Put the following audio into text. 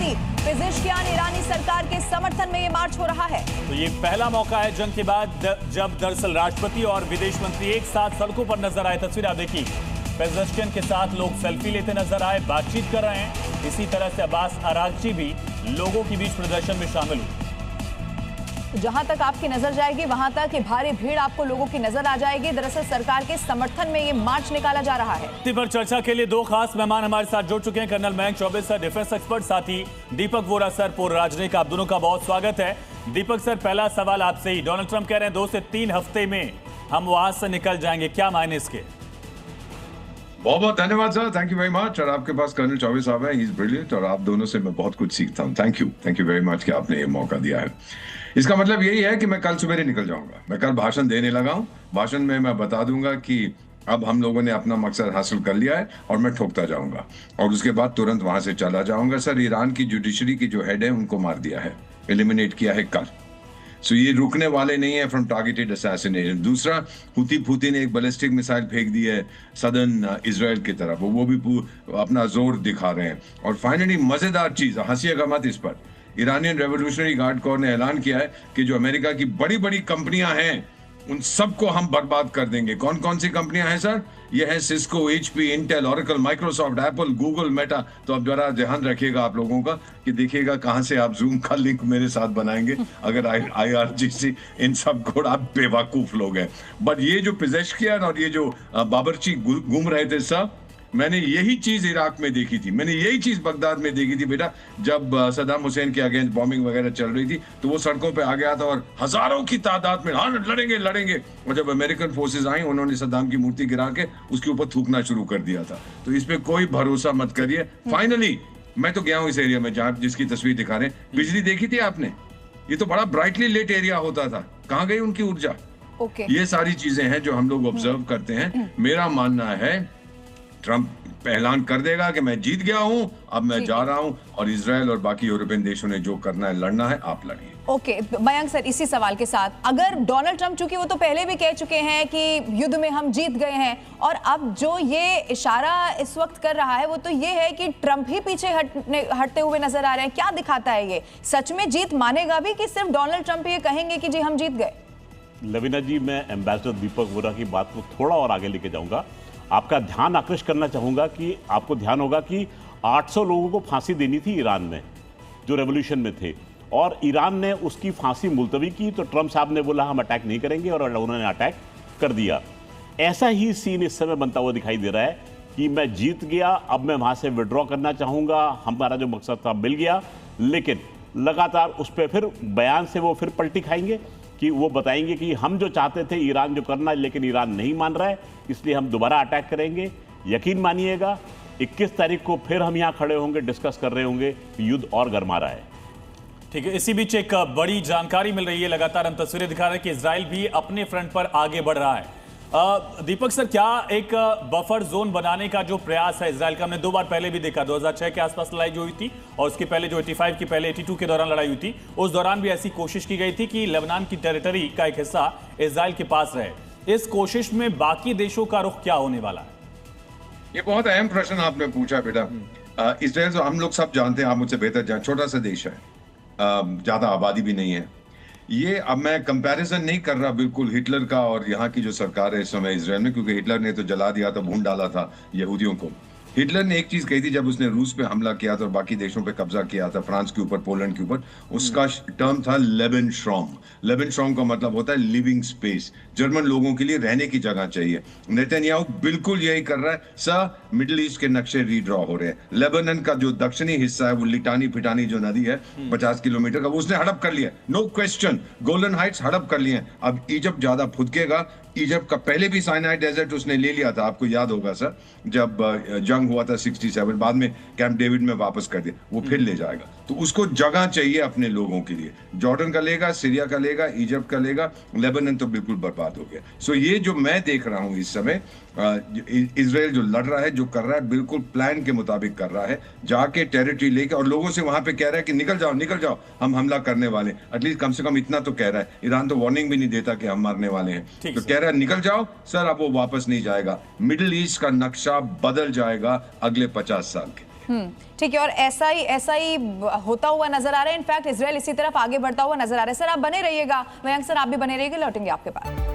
ही Pezeshkian ईरानी सरकार के समर्थन में ये मार्च हो रहा है। तो ये पहला मौका है जंग के बाद जब दरअसल राष्ट्रपति और विदेश मंत्री एक साथ सड़कों पर नजर आए। तस्वीर आप देखिए, पेजेश्कियान के साथ लोग सेल्फी लेते नजर आए, बातचीत कर रहे हैं। इसी तरह से अब्बास अरागची भी लोगों के बीच प्रदर्शन में शामिल हुए। जहां तक आपकी नजर जाएगी वहां तक भारी भीड़ आपको लोगों की नजर आ जाएगी। दरअसल सरकार के समर्थन में ये मार्च निकाला जा रहा है। इसी पर चर्चा के लिए दो खास मेहमान हमारे साथ जुड़ चुके हैं। Colonel Mayank Choubey sir, defence expert, साथ ही दीपक वोरा सर, पूर्व राजनयिक। आप दोनों का बहुत स्वागत है। दीपक सर, पहला सवाल आपसे ही। डोनाल्ड ट्रंप कह रहे हैं 2 से 3 हफ्ते में हम वहां से निकल जाएंगे, क्या मायने इसके? बहुत बहुत धन्यवाद sir, thank you very much. और आपके पास कर्नल चौबे साहब है, ही इज ब्रिलियंट, और आप दोनों से मैं बहुत कुछ सीखता हूँ। थैंक यू वेरी मच कि आपने ये मौका दिया है। इसका मतलब यही है कि मैं कल सवेरे निकल जाऊंगा। मैं कल भाषण देने लगा हूँ। भाषण में मैं बता दूंगा कि अब हम लोगों ने अपना मकसद हासिल कर लिया है और मैं ठोकता जाऊंगा, और उसके बाद तुरंत वहां से चला जाऊंगा। सर, ईरान की जुडिशरी की जो हेड है उनको मार दिया है, एलिमिनेट किया है कल। सो ये रुकने वाले नहीं है फ्रॉम टारगेटेड असैसिनेशन। दूसरा, हुती ने एक बैलिस्टिक मिसाइल फेंक दी है सदर्न इजराइल की तरफ, वो भी अपना जोर दिखा रहे हैं। और फाइनली मजेदार चीज, हंसिएगा मत इस पर, ईरानियन रेवोल्यूशनरी गार्ड कोर ने ऐलान किया है कि जो अमेरिका की बड़ी बड़ी कंपनियां हैं उन सबको हम बर्बाद कर देंगे। कौन कौन सी कंपनियां हैं सर? ये है Cisco, HP, Intel, Oracle, Microsoft, Apple, Google, Meta. तो अब जरा ध्यान रखिएगा आप लोगों का कि देखिएगा कहां से आप जूम का लिंक मेरे साथ बनाएंगे अगर IRGC इन सब को। आप बेवकूफ लोग हैं। बट ये जो पेजेश्कियान और ये जो बाबरची घूम रहे थे साहब, मैंने यही चीज इराक में देखी थी, मैंने यही चीज बगदाद में देखी थी बेटा। जब सद्दाम हुसैन के अगेंस्ट बॉम्बिंग वगैरह चल रही थी तो वो सड़कों पे आ गया था और हजारों की तादाद में हाँ लड़ेंगे। और जब अमेरिकन फोर्सेस आई उन्होंने सद्दाम की मूर्ति गिरा के उसके ऊपर थूकना शुरू कर दिया था। तो इस पे कोई भरोसा मत करिए। फाइनली मैं तो गया हूँ इस एरिया में जहाँ जिसकी तस्वीर दिखा रहे हैं। बिजली देखी थी आपने? ये तो बड़ा ब्राइटली लेट एरिया होता था, कहाँ गई उनकी ऊर्जा? ये सारी चीजें हैं जो हम लोग ऑब्जर्व करते हैं। मेरा मानना है ट्रंप ऐलान कर देगा कि मैं जीत गया हूं, अब मैं जा रहा हूं, और इजराइल और बाकी यूरोपियन देशों ने जो करना है, लड़ना है, आप लड़िए। ओके मयंक सर, इसी सवाल के साथ, अगर डोनाल्ड ट्रंप, चूंकि वो तो पहले भी कह चुके हैं कि युद्ध में हम जीत गए हैं, और अब जो ये इशारा इस वक्त कर रहा है वो तो ये है कि ट्रंप ही पीछे हटते हुए नजर आ रहे हैं, क्या दिखाता है ये? सच में जीत मानेगा भी कि सिर्फ डोनाल्ड ट्रंप ये कहेंगे कि जी हम जीत गए? लवीना जी, मैं एम्बेसडर दीपक वोरा की बात को थोड़ा और आगे लेके जाऊंगा। आपका ध्यान आकृष्ट करना चाहूंगा कि आपको ध्यान होगा कि 800 लोगों को फांसी देनी थी ईरान में, जो रेवोल्यूशन में थे, और ईरान ने उसकी फांसी मुलतवी की। तो ट्रंप साहब ने बोला हम अटैक नहीं करेंगे, और उन्होंने अटैक कर दिया। ऐसा ही सीन इस समय बनता हुआ दिखाई दे रहा है कि मैं जीत गया, अब मैं वहां से विड्रॉ करना चाहूंगा, हमारा जो मकसद था मिल गया। लेकिन लगातार उस पर फिर बयान से वो फिर पलटी खाएंगे कि वो बताएंगे कि हम जो चाहते थे ईरान जो करना, लेकिन ईरान नहीं मान रहा है, इसलिए हम दोबारा अटैक करेंगे। यकीन मानिएगा 21 तारीख को फिर हम यहाँ खड़े होंगे, डिस्कस कर रहे होंगे कि युद्ध और गर्मा रहा है। ठीक है, इसी बीच एक बड़ी जानकारी मिल रही है, लगातार हम तस्वीरें दिखा रहे हैं कि इजराइल भी अपने फ्रंट पर आगे बढ़ रहा है। दीपक सर, क्या एक बफर जोन बनाने का जो प्रयास है इजराइल का, हमने 2 बार पहले भी देखा, 2006 के आसपास लड़ाई जो हुई थी, और उसके पहले जो 85 की पहले 82 के दौरान लड़ाई हुई थी, उस दौरान भी ऐसी कोशिश की गई थी कि लेबनान की टेरिटरी का एक हिस्सा इजराइल के पास रहे। इस कोशिश में बाकी देशों का रुख क्या होने वाला है? ये बहुत अहम प्रश्न आपने पूछा बेटा। इजराइल तो हम लोग सब जानते हैं, आप मुझसे बेहतर जानते, छोटा सा देश है, ज्यादा आबादी भी नहीं है। ये अब मैं कंपैरिजन नहीं कर रहा बिल्कुल हिटलर का और यहाँ की जो सरकार है इस समय इजराइल में, क्योंकि हिटलर ने तो जला दिया था, भून डाला था यहूदियों को। हिटलर ने एक चीज कही थी जब उसने रूस पे हमला किया था और बाकी देशों पे कब्जा किया था, फ्रांस के ऊपर, पोलैंड के ऊपर, उसका टर्म था लेबेनश्रॉम। लेबेनश्रॉम का मतलब होता है लिविंग स्पेस, जर्मन लोगों के लिए रहने की जगह चाहिए। नेतन्याहू बिल्कुल यही कर रहा है सर। मिडिल ईस्ट के नक्शे रीड्रॉ हो रहे हैं। लेबनान का जो दक्षिणी हिस्सा है, वो लिटानी फिटानी जो नदी है 50 किलोमीटर का, वो उसने हड़प कर लिया, नो क्वेश्चन। गोलन हाइट्स हड़प कर लिए। अब इजिप्ट ज्यादा फुदकेगा। इजिप्ट का पहले भी साइनाई डेजर्ट उसने ले लिया था, आपको याद होगा सर, जब जंग हुआ था 67, बाद में कैंप डेविड में वापस कर दिया, वो फिर ले जाएगा। तो उसको जगह चाहिए अपने लोगों के लिए। जॉर्डन का लेगा, सीरिया का लेगा, इजिप्ट का लेगा, लेबनान तो बिल्कुल बर्बाद हो गया। सो ये जो मैं देख रहा हूं इस समय, इजराइल जो लड़ रहा है, जो कर रहा है, बिल्कुल प्लान के मुताबिक कर रहा है, जाके टेरिटरी लेके, और लोगों से वहां पे कह रहा है कि निकल जाओ, हम हमला करने वाले। एटलीस्ट कम से कम इतना तो कह रहा है। ईरान तो वार्निंग भी नहीं देता कि हम मारने वाले हैं, तो कह रहा है निकल जाओ सर। अब वो वापस नहीं जाएगा। मिडिल ईस्ट का नक्शा बदल जाएगा अगले 50 साल के। ठीक है, और ऐसा ही होता हुआ नजर आ रहा है। इनफैक्ट इजराइल इसी तरफ आगे बढ़ता हुआ नजर आ रहा है। सर आप बने रहिएगा, मयंक सर आप भी बने रहिएगा, लौटेंगे आपके पास।